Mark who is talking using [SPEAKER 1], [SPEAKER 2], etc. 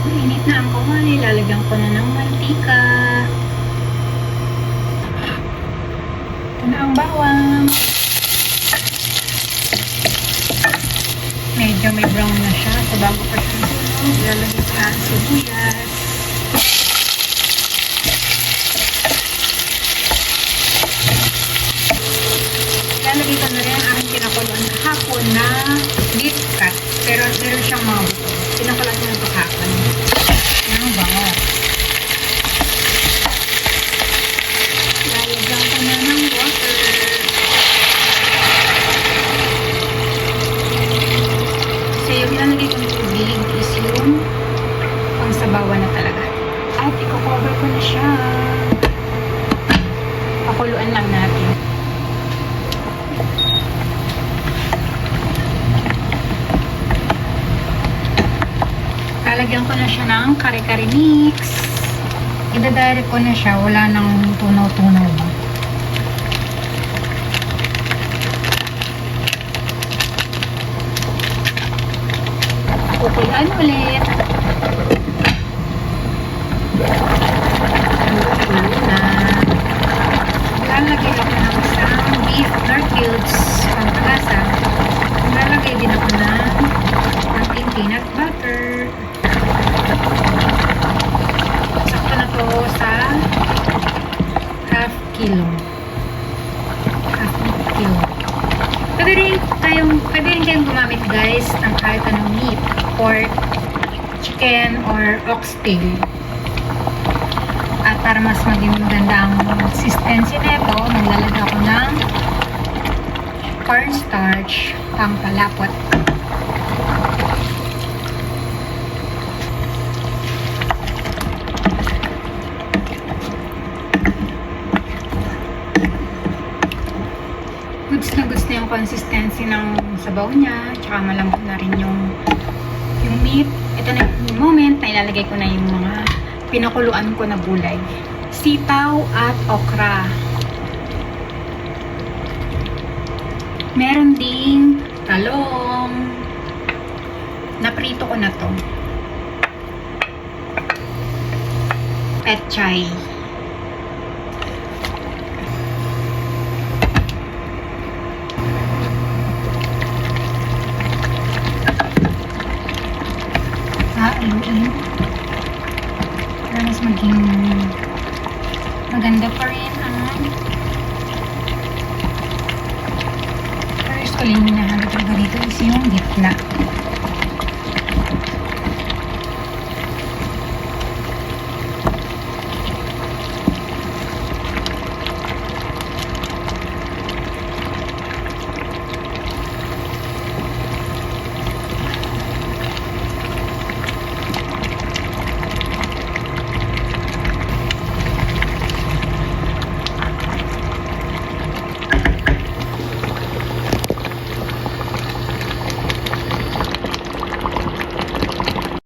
[SPEAKER 1] Mainit na ang kawali. Lalagyan ko na ng mantika. Ito na ang bawang. Medyo may brown na siya. So, bago pa siya sunog, lalagyan ko na ang sibuyas. Lalagyan ko na rin ang aking pinakuluan kahapon na beef cut. Pero meron siyang mga buto. Pinakulat ko na ito kahapon. Ang bango. Lalagyan ko na ng water. So, yung ilalagay kong tubig is yung pangsabawan na talaga. At i-cover ko na siya. Pakuluan lang natin. Lalagyan ko na siya ng kare-kare mix. Ida-direct ko na siya. Wala nang tunaw-tunaw ba. Kukulaan ulit. Lalagay ako ng isang beef nor cubes pangkalasa. Lalagay din ako ng ating peanut butter. Sakto na to sa half kilo. Pwede rin kayong gumamit guys ng kahit anong meat, pork, chicken, or oxtail. At para mas maging maganda ang consistency nito, maglalagay ako ng cornstarch pang palapot. Goods na yung consistency ng sabaw niya, tsaka malambot na rin yung meat. Ito na yung moment na ilalagay ko na yung mga pinakuluan ko na gulay. Sitaw at okra. Meron ding talong. Naprito ko na to. Pechay. Haluin. Para mas maging maganda pa rin ang first ko lang hinahanap talaga dito is yung gitna.